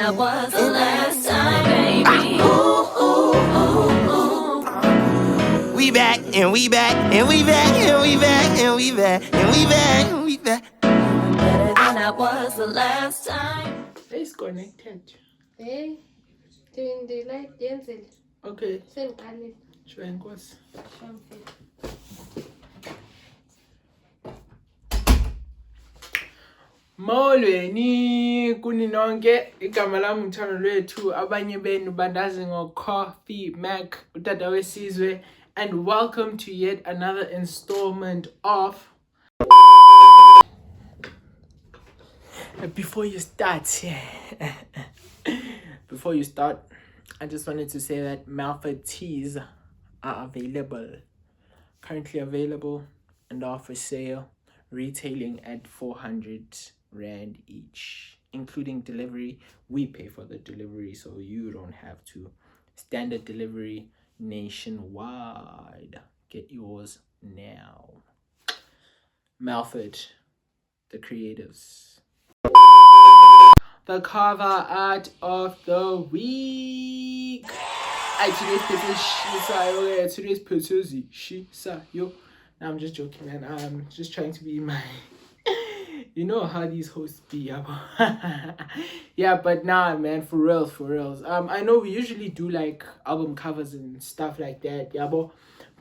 that was the last time, baby. Ooh. We back and we back and we back and we back and we back and we back and we back. Better than that was the last time. It's connected. Hey, doing the light dancing. Okay. Same Ali. Shwenkos. Molweni kuni nonke igama lami uthando lwethu abanye benu bandazi ngo-Coffee Mac utata wesizwe, and welcome to yet another installment of before you start I just wanted to say that Malford teas are currently available and are for sale, retailing at 400 Rand each, including delivery. We pay for the delivery, so you don't have to. Standard delivery nationwide. Get yours now. Malford, the creatives. The cover art of the week. Today's picture Shisayo. No, I'm just joking, man. I'm just trying to be my you know how these hosts be. Yeah, but nah, man, for reals. I know we usually do like album covers and stuff like that, yeah,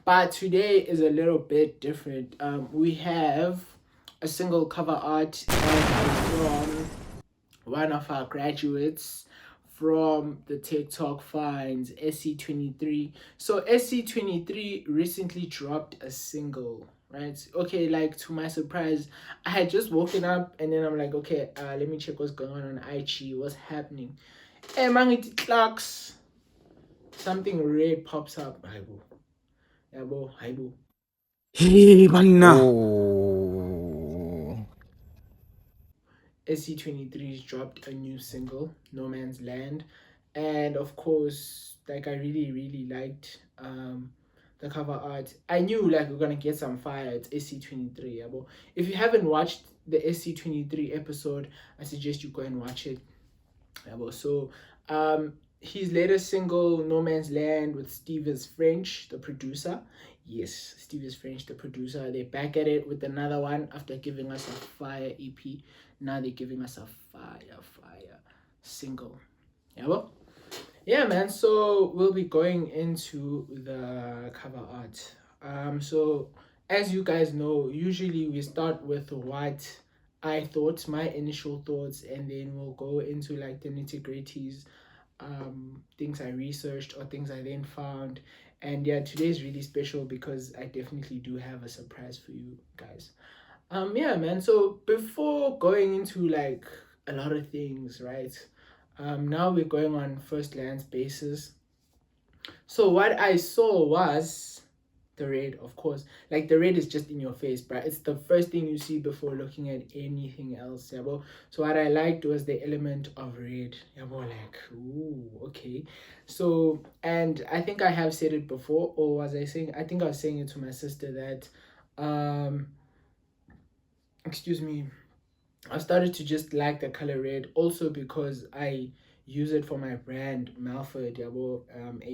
but today is a little bit different. We have a single cover art from one of our graduates from the TikTok finds, SC23. So SC23 recently dropped a single, right? Okay, like to my surprise, I had just woken up and then I'm like, okay, let me check what's going on IG, what's happening. Hey, man, it clocks. Something red pops up. Haibo. Hey, manna. SC23's dropped a new single, No Man's Land, and of course, like I really liked the cover art. I knew like we're gonna get some fire. It's SC23, yeah, but if you haven't watched the SC23 episode, I suggest you go and watch it, yeah, but so his latest single, No Man's Land, with Steve is French, the producer. Yes, Steve is French, the producer. They're back at it with another one after giving us a fire EP. Now they're giving us a fire single. Yeah, well, yeah, man. So we'll be going into the cover art. So as you guys know, usually we start with what I thought, my initial thoughts, and then we'll go into like the nitty-gritties, things I researched or things I then found. And yeah, today's really special because I definitely do have a surprise for you guys. Yeah, man. So before going into like a lot of things, right? Now we're going on first glance basis. So what I saw was the red, of course. Like the red is just in your face, but it's the first thing you see before looking at anything else. Yeah, so what I liked was the element of red. Yeah, like, ooh, okay. So, and I think I have said it before, or was I saying? I think I was saying it to my sister that excuse me, I started to just like the color red also because I use it for my brand Malford, A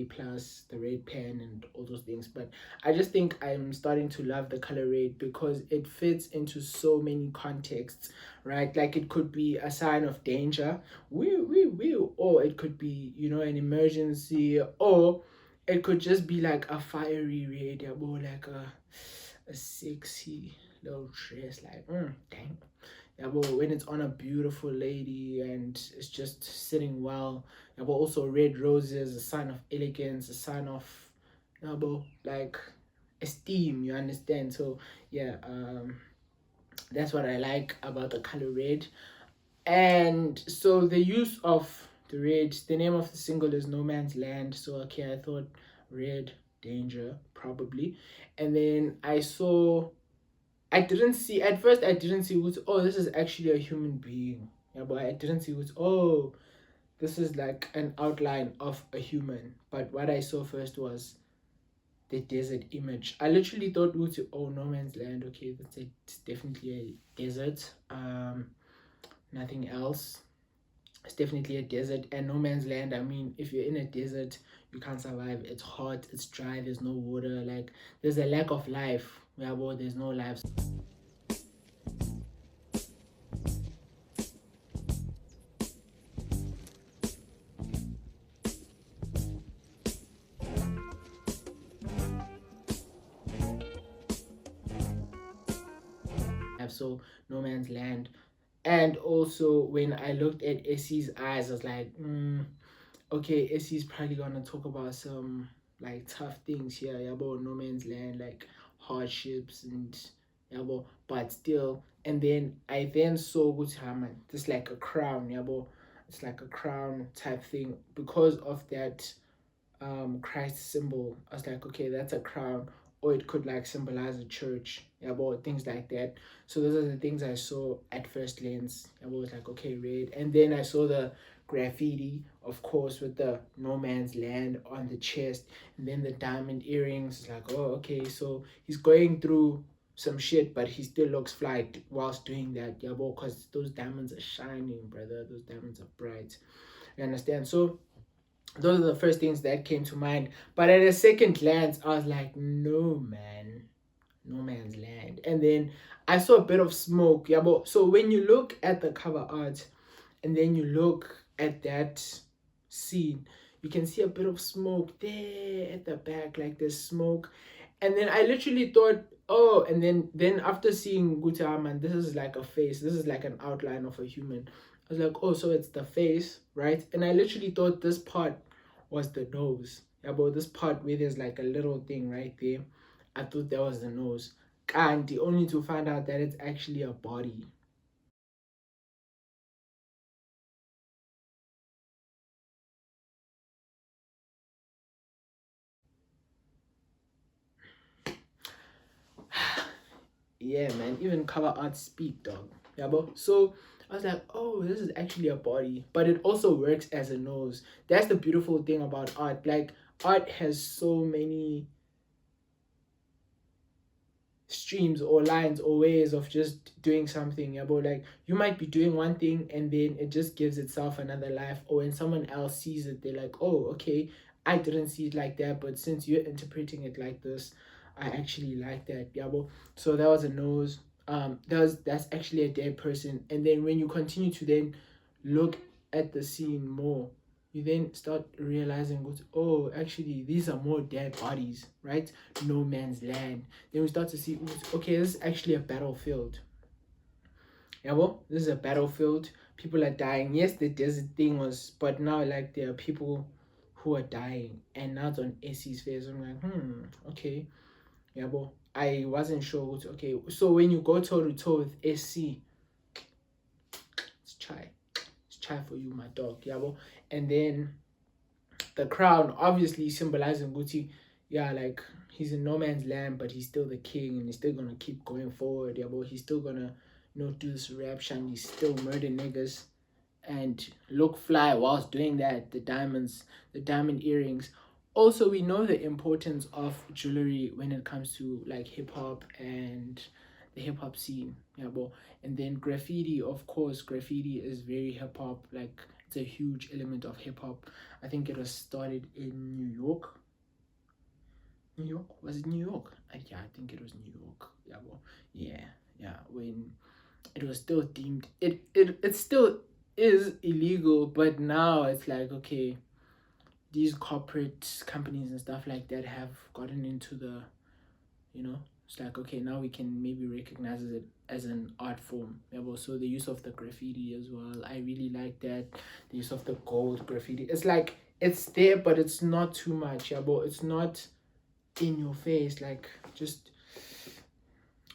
plus, the red pen and all those things. But I just think I'm starting to love the color red because it fits into so many contexts, right? Like it could be a sign of danger, or it could be, you know, an emergency, or it could just be like a fiery red, like a sexy little dress, like dang, yeah, but when it's on a beautiful lady and it's just sitting well, yeah, but also red roses, a sign of elegance, a sign of, yeah, but like esteem, you understand? So yeah, that's what I like about the color red. And so the use of the red, the name of the single is No Man's Land, so okay, I thought red, danger, probably. And then I didn't see what, oh, this is actually a human being. Yeah, but I didn't see what, oh, this is like an outline of a human. But what I saw first was the desert image. I literally thought, oh, No Man's Land, okay, it's definitely a desert. Nothing else. It's definitely a desert. And no man's land, I mean, if you're in a desert, you can't survive. It's hot, it's dry, there's no water, like there's a lack of life. Yeah, well, there's no life. So no man's land. And also when I looked at Essie's eyes, I was like, okay, Essie's probably gonna talk about some like tough things here, yeah, about no man's land, like hardships and yeah, but still. And then I then saw Guthaman, this like a crown, yeah, it's like a crown type thing because of that Christ symbol. I was like, okay, that's a crown, or it could like symbolize a church, yeah, about things like that. So those are the things I saw at first glance. I was like, okay, red. And then I saw the graffiti, of course, with the no man's land on the chest, and then the diamond earrings. It's like, oh, okay, so he's going through some shit, but he still looks fly whilst doing that, yeah, because those diamonds are shining, brother. Those diamonds are bright. You understand? So those are the first things that came to mind. But at a second glance, I was like, no, man, no man's land. And then I saw a bit of smoke. Yeah, but so when you look at the cover art and then you look at that scene, you can see a bit of smoke there at the back, like there's smoke. And then I literally thought, oh, and then after seeing Guta man, this is like a face, this is like an outline of a human. I was like, oh, so it's the face, right? And I literally thought this part was the nose. Yeah, but this part where there's like a little thing right there, I thought that was the nose. And only to find out that it's actually a body. Yeah, man, even cover art speak, dog. Yeah, but so I was like, oh, this is actually a body, but it also works as a nose. That's the beautiful thing about art. Like, art has so many streams or lines or ways of just doing something. Yeah, but like you might be doing one thing and then it just gives itself another life, or when someone else sees it, they're like, oh, okay, I didn't see it like that, but since you're interpreting it like this, I actually like that. Yeah, but so that was a nose. That's actually a dead person. And then when you continue to then look at the scene more, you then start realizing, oh, actually these are more dead bodies, right? No man's land. Then we start to see, okay, this is actually a battlefield. Yeah, well, this is a battlefield. People are dying. Yes, the desert thing was, but now like there are people who are dying, and now it's on SC's face. I'm like, okay, yeah, but I wasn't sure. Okay, so when you go toe to toe with SC, it's chai for you, my dog. Yeah, well, and then the crown obviously symbolizing Gucci. Yeah, like he's in no man's land, but he's still the king, and he's still gonna keep going forward. Yeah, but he's still gonna, do this rap shine. He's still murder niggas and look fly whilst doing that. The diamonds, the diamond earrings. Also, we know the importance of jewelry when it comes to like hip hop and the hip hop scene. Yeah, but and then graffiti, of course, graffiti is very hip hop. Like it's a huge element of hip hop. I think it was started in New York. New York? Was it New York? Yeah, I think it was New York. Yeah, well, yeah. When it was still deemed, it still is illegal, but now it's like, okay, these corporate companies and stuff like that have gotten into the, it's like, okay, now we can maybe recognize it as an art form. Yeah, well, so the use of the graffiti as well, I really like that. The use of the gold graffiti, it's like it's there, but it's not too much. Yeah, but it's not in your face, like just.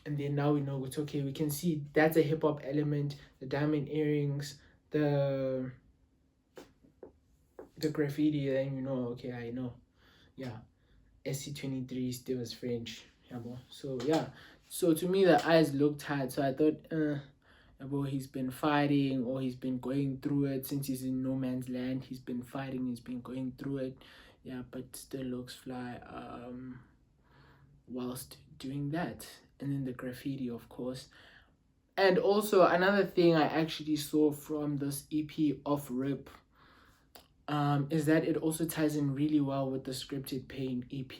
And then now we know it's okay, we can see that's a hip-hop element. The diamond earrings, the graffiti, then okay, I know. Yeah, SC23 still is French. Yeah, bro. So yeah, so to me the eyes looked tired, so I thought bro, he's been fighting, or he's been going through it since he's in no man's land. He's been fighting, he's been going through it. Yeah, but still looks fly whilst doing that. And then the graffiti, of course, And also another thing I actually saw from this EP off rip is that it also ties in really well with the Scripted Pain EP,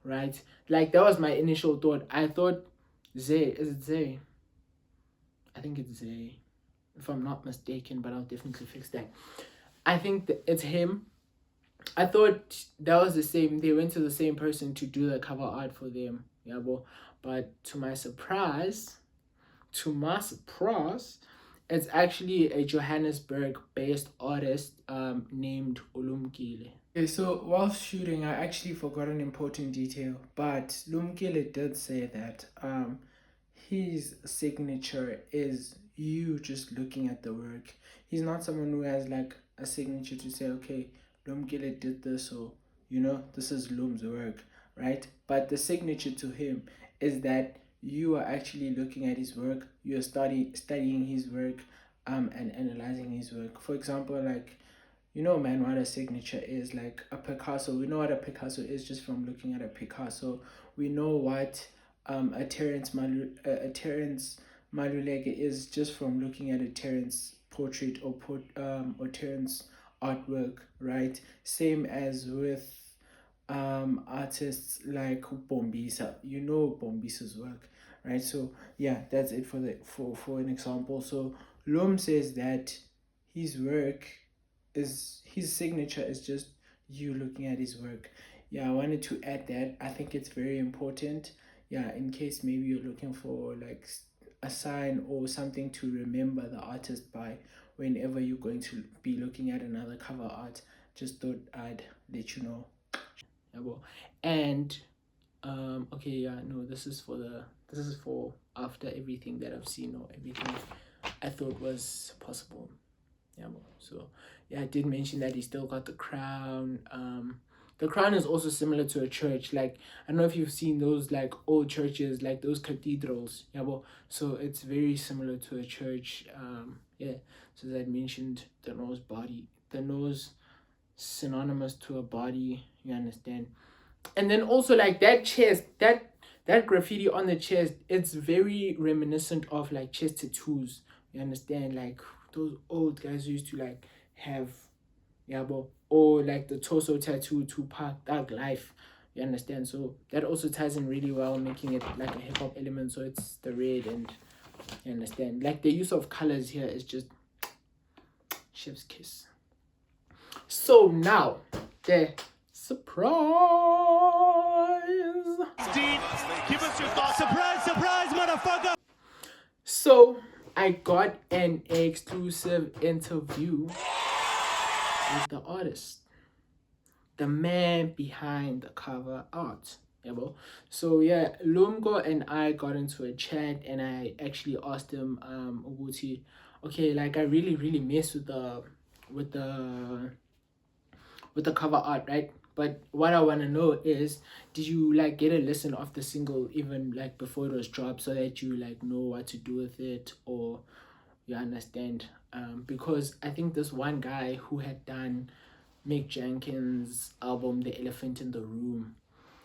right? Like that was my initial thought. I thought Zay, is it Zay? I think it's Zay, if I'm not mistaken, but I'll definitely fix that. I think that it's him. I thought that was the same. They went to the same person to do the cover art for them. Yeah, but to my surprise, it's actually a Johannesburg-based artist named Lumkile. Okay, so while shooting, I actually forgot an important detail, but Lumkile did say that his signature is you just looking at the work. He's not someone who has like a signature to say, okay, Lumkile did this, or this is Lum's work, right? But the signature to him is that you are actually looking at his work, you're studying his work, and analyzing his work. For example, like, man, what a signature is, like a Picasso. We know what a Picasso is just from looking at a Picasso. We know what a Terence Maluleke is just from looking at a Terence portrait or Terence artwork, right? Same as with artists like Bombisa. Bombisa's work, right? So yeah, that's it for an example. So Lom says that his work is his signature is just you looking at his work. Yeah, I wanted to add that. I think it's very important. Yeah, in case maybe you're looking for like a sign or something to remember the artist by whenever you're going to be looking at another cover art. Just thought I'd let you know. And okay, yeah, no, this is for after everything that I've seen, or everything I thought was possible. Yeah, so yeah, I did mention that he still got the crown. The crown is also similar to a church. Like, I don't know if you've seen those like old churches, like those cathedrals. Yeah, so it's very similar to a church. Yeah, so as I mentioned, the nose synonymous to a body, you understand. And then also like that chest, that graffiti on the chest, it's very reminiscent of like chest tattoos, you understand, like those old guys who used to like have, or like the torso tattoo, Tupac, Thug Life, you understand. So that also ties in really well, making it like a hip-hop element. So it's the red, and you understand, like the use of colors here is just chef's kiss. So now the surprise. Steve, give us your thoughts. Surprise, motherfucker. So I got an exclusive interview with the artist, the man behind the cover art. So yeah, Lumko and I got into a chat, and I actually asked him, Uguti, okay, like I really mess with the cover art, right? But what I want to know is, did you like get a listen of the single even like before it was dropped, so that you like know what to do with it, or you understand? Because I think this one guy who had done Mick Jenkins' album The Elephant in the Room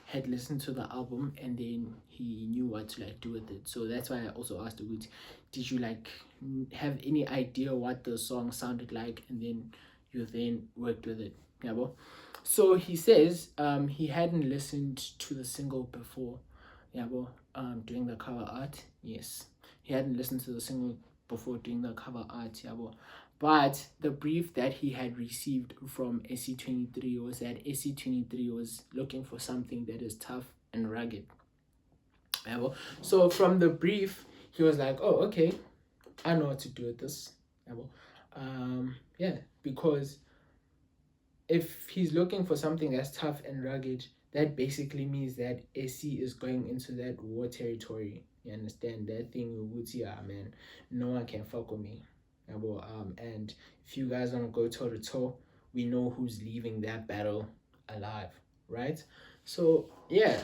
had listened to the album, and then he knew what to like do with it. So that's why I also asked the Wood, did you like have any idea what the song sounded like, and then you then worked with it? So he says he hadn't listened to the single before, doing the cover art. Yes, he hadn't listened to the single before doing the cover art, but the brief that he had received from SC23 was that SC23 was looking for something that is tough and rugged. So from the brief, he was like, oh, okay, I know what to do with this. Because if he's looking for something that's tough and rugged, that basically means that SC is going into that war territory. You understand? That thing with man, no one can fuck with me. And if you guys want to go toe to toe, we know who's leaving that battle alive, right? So yeah.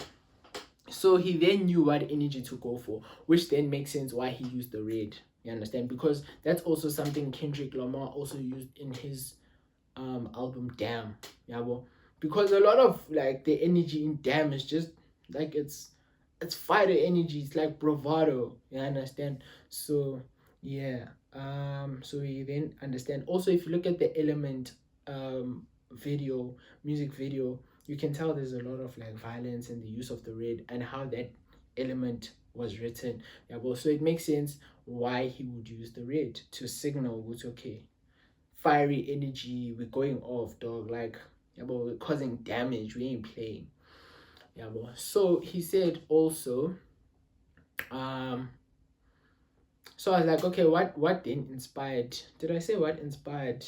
So he then knew what energy to go for, which then makes sense why he used the red. You understand? Because that's also something Kendrick Lamar also used in his album Damn. Because a lot of like the energy in Damn is just like it's it's fighter energy. It's like bravado. You understand? So yeah. So we then understand. Also, if you look at the Element music video, you can tell there's a lot of like violence and the use of the red and how that element was written. Yeah, well, so it makes sense why he would use the red to signal what's okay. Fiery energy, we're going off, dog. Like, yeah, but we're causing damage. We ain't playing. Yeah, well. So he said also, so I was like, okay, what then inspired? Did I say what inspired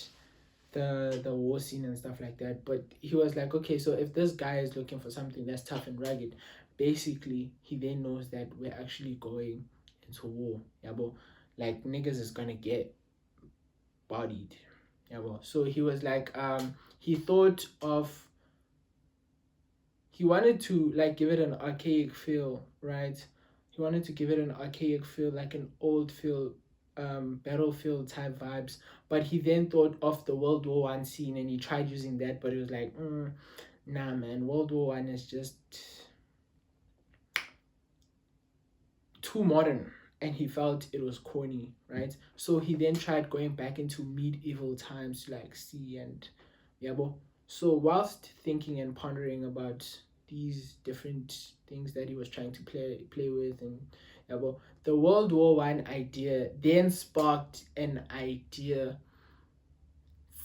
the war scene and stuff like that? But he was like, okay, so if this guy is looking for something that's tough and rugged, basically he then knows that we're actually going into war. Yeah, but like niggas is gonna get bodied. Yeah, well, so he was like, he thought of, he wanted to like give it an archaic feel, right? He wanted to give it an archaic feel, like an old feel, battlefield type vibes. But he then thought of the World War One scene and he tried using that, but it was like, nah, man, World War One is just too modern, and he felt it was corny, right? So he then tried going back into medieval times to like see and yeah, but so whilst thinking and pondering about these different things that he was trying to play with, and yeah, well, the World War One idea then sparked an idea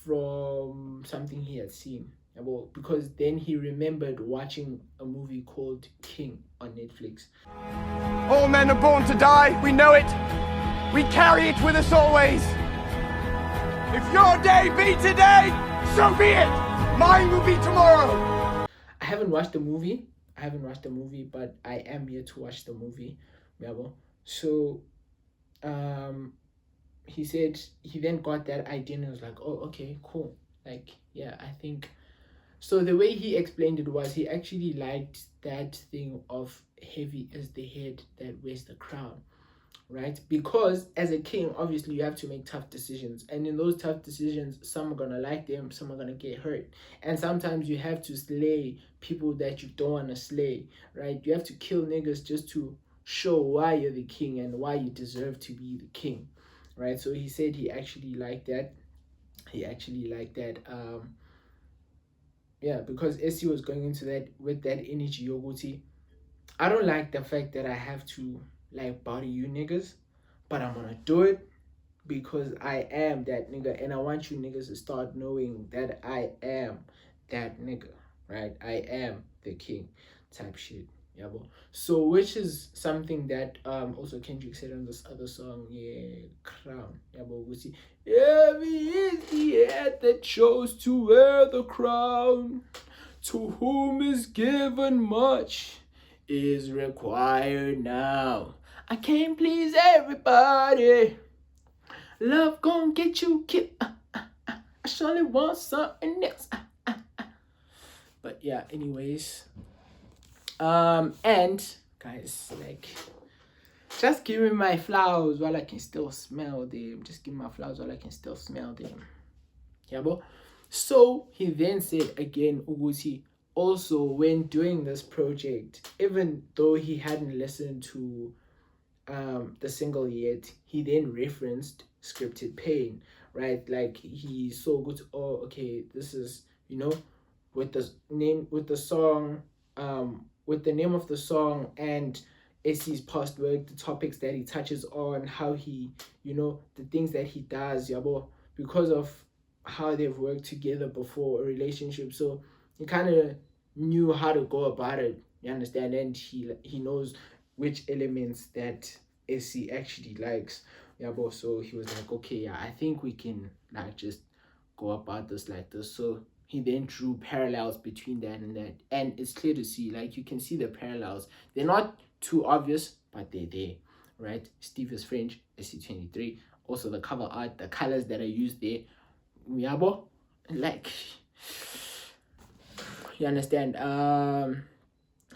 from something he had seen. Yeah, well, because then he remembered watching a movie called King on Netflix. All men are born to die, we know it. We carry it with us always. If your day be today, so be it. Mine will be tomorrow. I haven't watched the movie, but I am here to watch the movie. Yeah, well, so he said he then got that idea and was like, oh, okay, cool. Like, yeah, I think so. The way he explained it was he actually liked that thing of heavy is the head that wears the crown, right? Because as a king, obviously you have to make tough decisions, and in those tough decisions, some are gonna like them, some are gonna get hurt, and sometimes you have to slay people that you don't want to slay, right? You have to kill niggas just to show why you're the king and why you deserve to be the king, right? So he said he actually liked that. Yeah, because SC was going into that with that energy, Yoguti. I don't like the fact that I have to like body you niggas, but I'm gonna do it because I am that nigga, and I want you niggas to start knowing that I am that nigga, right? I am the king type shit. Yeah, bro. So which is something that also Kendrick said on this other song, yeah, Crown. Yeah, bro, we see heavy is the head that chose to wear the crown, to whom is given much is required now. I can't please everybody. Love gon' get you killed. I surely want something else. But yeah, anyways. And guys, like, just give me my flowers while I can still smell them. Just give me my flowers while I can still smell them. Yeah, bro. So he then said again, Uguti, also when doing this project, even though he hadn't listened to the single yet, he then referenced Scripted Pain, right? Like he saw good, oh, okay, this is, you know, with the name, with the song, with the name of the song and SC's past work, the topics that he touches on, how he, you know, the things that he does, yabo, because of how they've worked together before, a relationship. So he kind of knew how to go about it, you understand? And he knows which elements that SC actually likes. Yeah, but so he was like, okay, yeah, I think we can like just go about this like this. So he then drew parallels between that and that, and it's clear to see, like you can see the parallels. They're not too obvious, but they're there, right? Steve is French, SC23. Also the cover art, the colors that are used there, Miabo, like, you understand?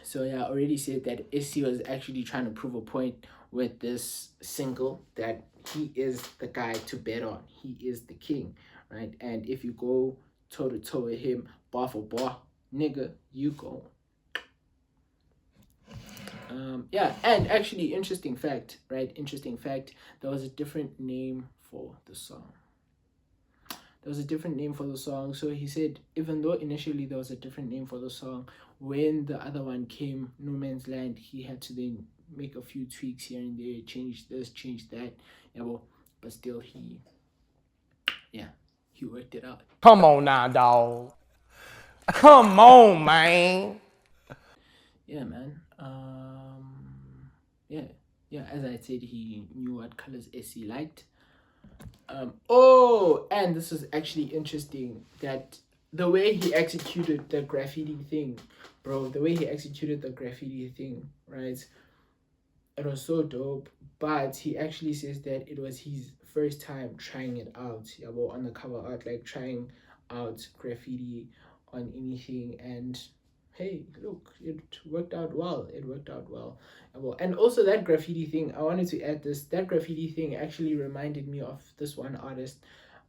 So yeah, I already said that SC was actually trying to prove a point with this single that he is the guy to bet on. He is the king, right? And if you go toe to toe with him, bar for bar, nigga, you go. Yeah, and actually, interesting fact, right? Interesting fact. There was a different name for the song. There was a different name for the song. So he said, even though initially there was a different name for the song, when the other one came, No Man's Land, he had to then make a few tweaks here and there, change this, change that. Yeah, well, but still he worked it out. Come on now, dog. Come on, man. Yeah, man. Yeah. As I said, he knew what colors SC liked. And this is actually interesting that the way he executed the graffiti thing, bro. The way he executed the graffiti thing, right? It was so dope. But he actually says that it was his first time trying it out. Yeah, well, on the cover art, like trying out graffiti on anything, and hey, look, it worked out well. And also that graffiti thing, I wanted to add this. That graffiti thing actually reminded me of this one artist.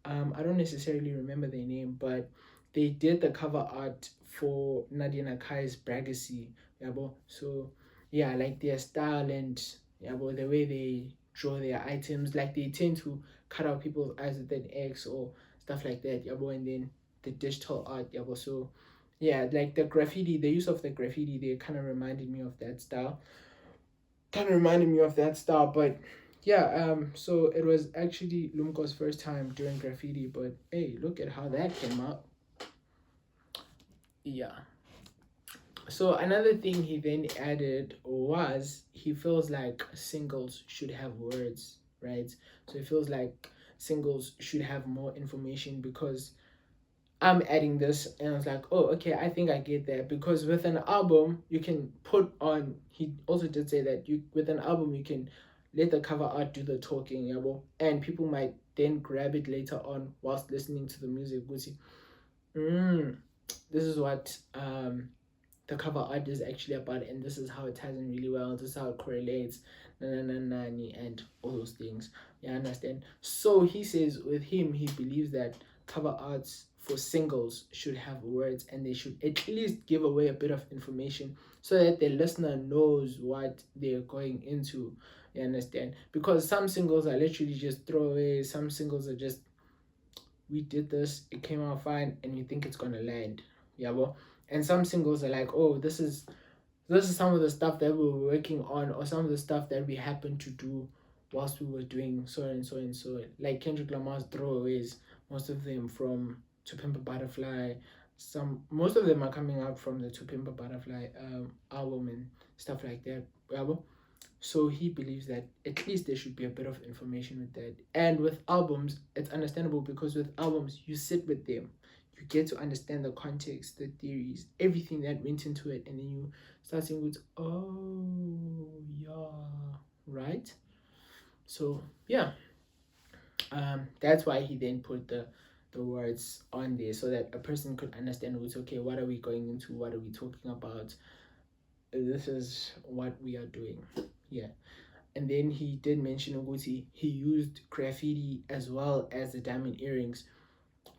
I don't necessarily remember their name, but they did the cover art for Nadia Nakai's Bragacy. Yeah, so yeah, like their style and the way they draw their items, like they tend to cut out people's eyes with an X or stuff like that. And then the digital art. So yeah, like the graffiti, the use of the graffiti, they kind of reminded me of that style. But yeah, so it was actually Lumko's first time doing graffiti, but hey, look at how that came out. Yeah. So another thing he then added was he feels like singles should have words, right? So he feels like singles should have more information, because I'm adding this and I was like, oh, okay, I think I get that, because with an album you can put on, he also did say that with an album you can let the cover art do the talking, and people might then grab it later on whilst listening to the music. This is what the cover art is actually about, and this is how it ties in really well, this is how it correlates, and all those things. You understand? So he says with him, he believes that cover arts for singles should have words, and they should at least give away a bit of information so that the listener knows what they're going into. You understand? Because some singles are literally just throwaways, some singles are just, we did this, it came out fine, and we think it's gonna land. And some singles are like, oh, this is some of the stuff that we were working on, or some of the stuff that we happened to do whilst we were doing so and so and so. Like Kendrick Lamar's throwaways, most of them from To Pimp a Butterfly. Most of them are coming out from the To Pimp a Butterfly album and stuff like that. So he believes that at least there should be a bit of information with that. And with albums, it's understandable, because with albums you sit with them, you get to understand the context, the theories, everything that went into it, and then you start saying, with, oh yeah, right? So yeah, that's why he then put the words on there, so that a person could understand, okay, what are we going into, what are we talking about, this is what we are doing. Yeah. And then he did mention Uguti, he used graffiti as well as the diamond earrings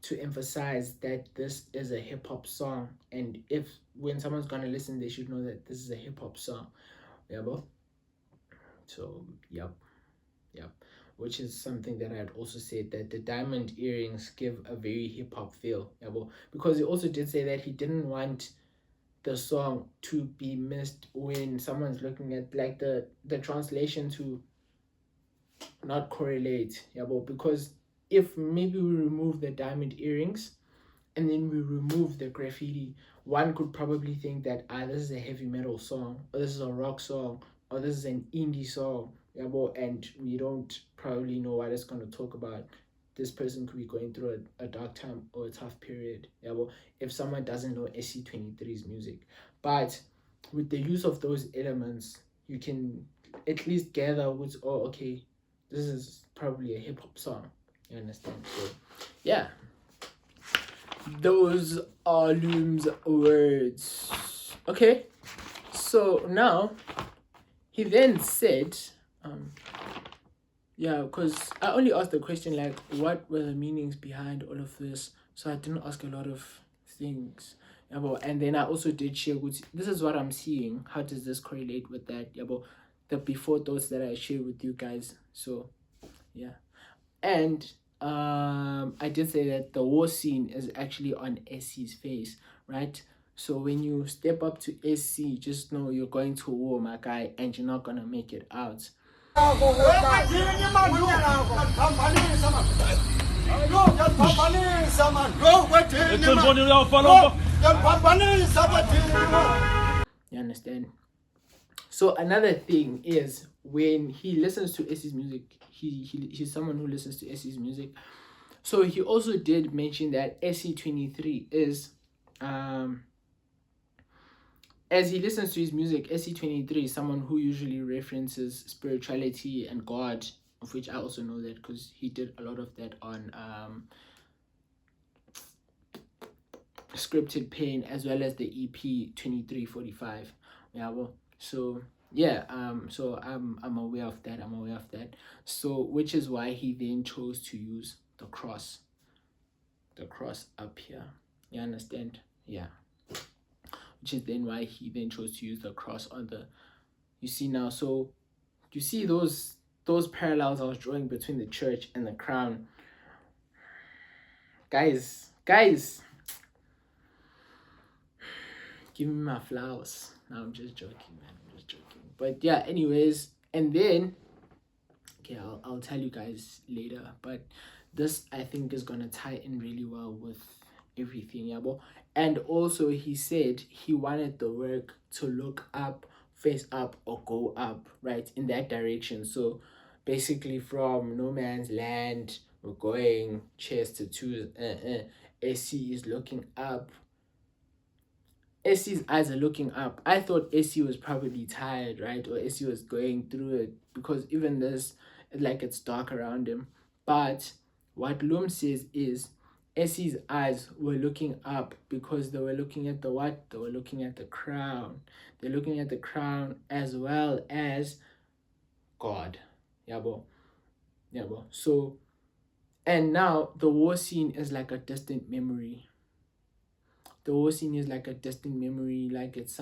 to emphasize that this is a hip-hop song, and when someone's gonna listen, they should know that this is a hip-hop song. So yep, which is something that I had also said, that the diamond earrings give a very hip-hop feel, because he also did say that he didn't want the song to be missed when someone's looking at, like, the translation to not correlate, because if maybe we remove the diamond earrings and then we remove the graffiti, one could probably think that this is a heavy metal song, or this is a rock song, or this is an indie song, and we don't probably know what it's going to talk about. This person could be going through a dark time or a tough period, if someone doesn't know SC23's music. But with the use of those elements, you can at least gather with, oh, okay, this is probably a hip-hop song. You understand? So yeah, those are Loom's words. Okay, so now he then said, because I only asked the question, like, what were the meanings behind all of this, so I didn't ask a lot of things. Yabo. And then I also did share with this is what I'm seeing. How does this correlate with that? Yabo. The before thoughts that I shared with you guys. So yeah. And I did say that the war scene is actually on SC's face, right? So when you step up to SC, just know you're going to war, my guy, and you're not gonna make it out. You understand? So another thing is when he listens to SC's music, he's someone who listens to SC's music. So he also did mention that SC23 is as he listens to his music, SC23 is someone who usually references spirituality and God, of which I also know that because he did a lot of that on Scripted Pain, as well as the EP 2345. Yeah, well, so yeah, so I'm aware of that. So which is why he then chose to use the cross up here. You understand? Yeah. Which is then why he then chose to use the cross on the, you see now. So you see those parallels I was drawing between the church and the crown. Guys, give me my flowers. No, I'm just joking, man. I'm just joking. But yeah, anyways, and then okay, I'll tell you guys later. But this I think is gonna tie in really well with everything, yabo. And also he said he wanted the work to look up, face up, or go up, right, in that direction. So basically from no man's land, we're going chest to two. SC is looking up. SC's eyes are looking up. I thought SC was probably tired, right? Or SC was going through it, because even this, like, it's dark around him. But what Lum says is SC's eyes were looking up because they were looking at the what? They were looking at the crown. They're looking at the crown as well as God. Yabo. So, and now the war scene is like a distant memory. The war scene is like a distant memory, like it's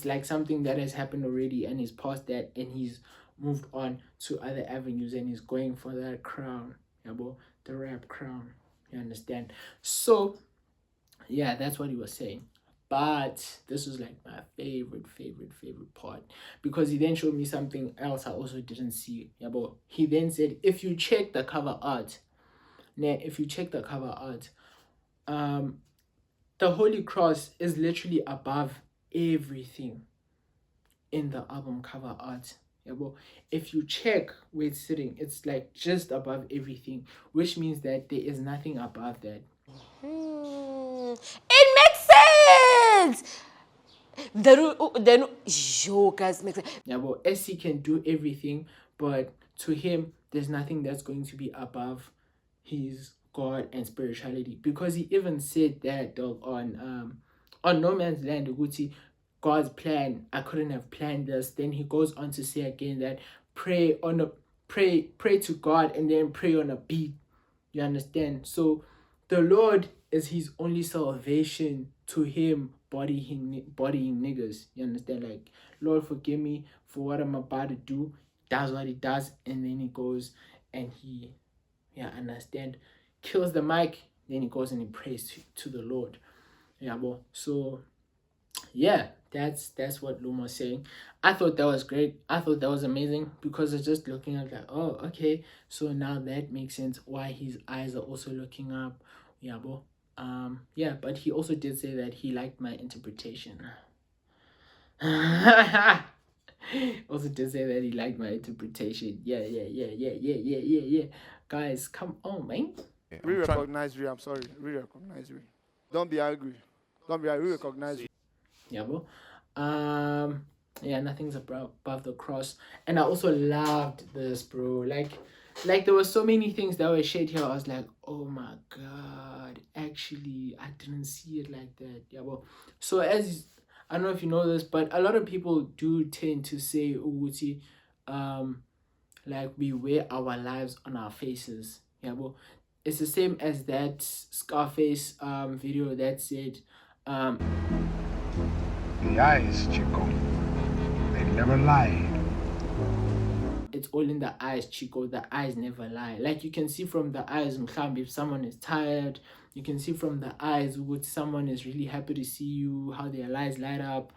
like something that has happened already, and he's past that, and he's moved on to other avenues, and he's going for that crown, yabo, the rap crown. You understand? So yeah, that's what he was saying. But this was like my favorite part, because he then showed me something else I also didn't see. Yabo. He then said, if you check the cover art, the Holy Cross is literally above everything in the album cover art. If you check where it's sitting, it's like just above everything, which means that there is nothing above that. It makes sense. Then guys, makes sense. SC can do everything, but to him, there's nothing that's going to be above his God and spirituality, because he even said that, dog, on No Man's Land, Uguti, God's plan, I couldn't have planned this. Then he goes on to say again that pray to God and then pray on a beat. You understand? So the Lord is his only salvation to him bodying niggas. You understand? Like, Lord, forgive me for what I'm about to do. That's what he does, and then he goes and he, understand, kills the mic, then he goes and he prays to the Lord. So yeah, that's what Luma was saying. I thought that was great. I thought that was amazing, because it's just looking at like, oh, okay, so now that makes sense why his eyes are also looking up. But he also did say that he liked my interpretation. Also did say that he liked my interpretation. Yeah. Guys, come on, man. Re-recognize me, I'm sorry. Re-recognize me. Don't be angry. Re-recognize me. Nothing's above the cross. And I also loved this, bro. Like there were so many things that were shared here. I was like, oh my god, actually I didn't see it like that. So as I don't know if you know this, but a lot of people do tend to say, Uguti, like we wear our lives on our faces. It's the same as that Scarface video that said, The eyes, Chico. They never lie. It's all in the eyes, Chico. The eyes never lie. Like you can see from the eyes, if someone is tired, you can see from the eyes what someone is really happy to see you, how their eyes light up.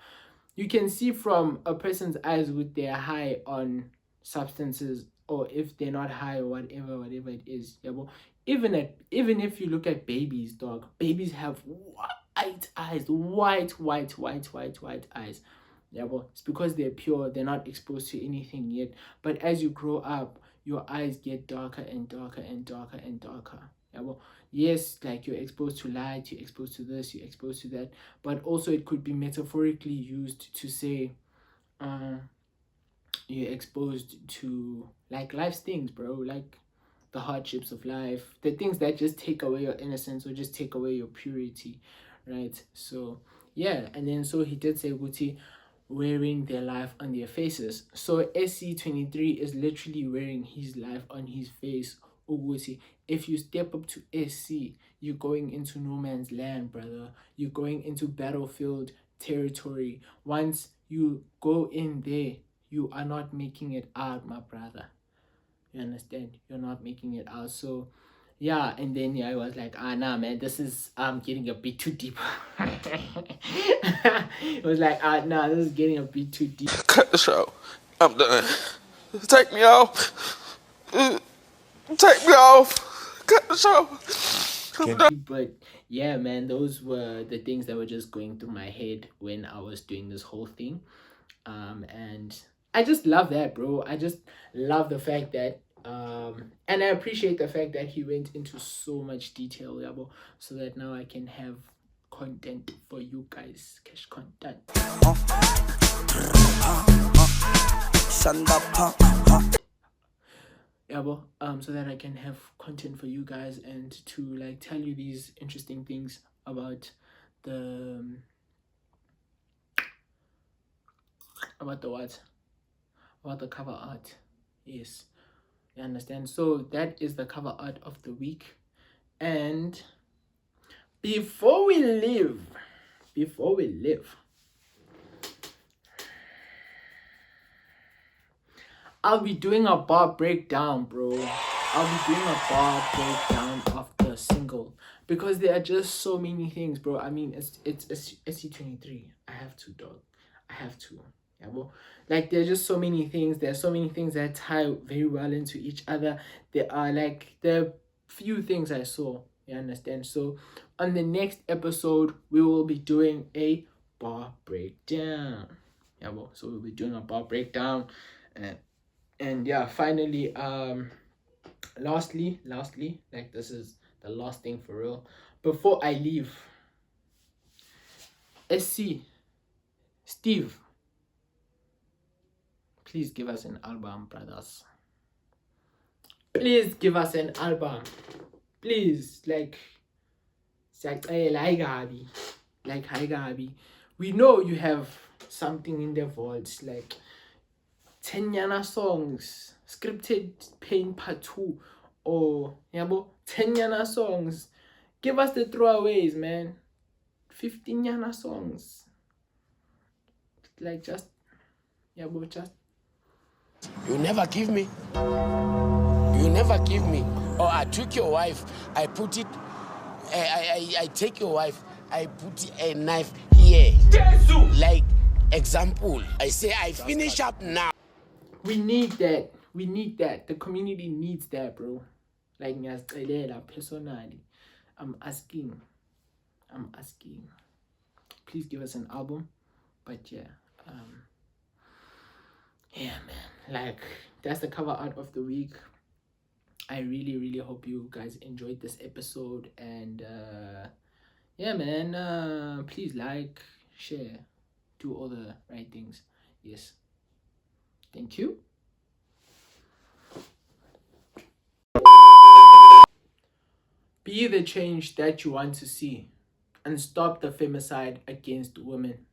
You can see from a person's eyes with their high on substances, or if they're not high or whatever it is. Yeah, well, even if you look at babies, dog, babies have white eyes, white eyes. Yeah, well, it's because they're pure, they're not exposed to anything yet. But as you grow up, your eyes get darker and darker and darker and darker. Yeah, well, yes, like you're exposed to light, you're exposed to this, you're exposed to that, but also it could be metaphorically used to say you're exposed to like life's things, bro, like the hardships of life, the things that just take away your innocence or just take away your purity, right? So yeah, and then so he did say Guti wearing their life on their faces. So SC23 is literally wearing his life on his face. Uguti, if you step up to SC, you're going into no man's land, brother. You're going into battlefield territory. Once you go in there, you are not making it out, my brother. You understand? You're not making it out. So yeah, and then yeah, I was like, nah, man, this is getting a bit too deep. It was like, nah, this is getting a bit too deep. Cut the show. I'm done. Take me off. Take me off. Cut the show. I'm done. But yeah, man, those were the things that were just going through my head when I was doing this whole thing. And I just love that, bro. I just love the fact that and I appreciate the fact that he went into so much detail, Yabo, so that now I can have content for you guys, cash content. Yabo, so that I can have content for you guys and to like tell you these interesting things about the what? About the cover art. Yes. You understand? So that is the cover art of the week. And before we leave, I'll be doing a bar breakdown, bro. I'll be doing a bar breakdown of the single because there are just so many things, bro. I mean, it's SC23. I have to, dog. I have to. Yeah, well, like there's just so many things. There's so many things that tie very well into each other. There are like the few things I saw. You understand? So on the next episode, we will be doing a bar breakdown. Yeah, well, so we'll be doing a bar breakdown, and yeah, finally, lastly, like this is the last thing for real. Before I leave, SC, Steve, please give us an album, brothers. Please give us an album. Please, like hi Gabi. We know you have something in the vaults, like 10 Yana songs, scripted pain part 2, or 10 Yana songs. Give us the throwaways, man. 15 Yana songs. Like just You never give me. You never give me. Or I took your wife, I put it, I take your wife, I put a knife here. Like, example, I say I finish up now. we need that. We need that. The community needs that, bro. Like, personally, I'm asking. Please give us an album. But yeah, yeah, man. Like, that's the cover art of the week. I really hope you guys enjoyed this episode, and yeah, man. Please like, share, do all the right things. Yes. Thank you. Be the change that you want to see, and stop the femicide against women.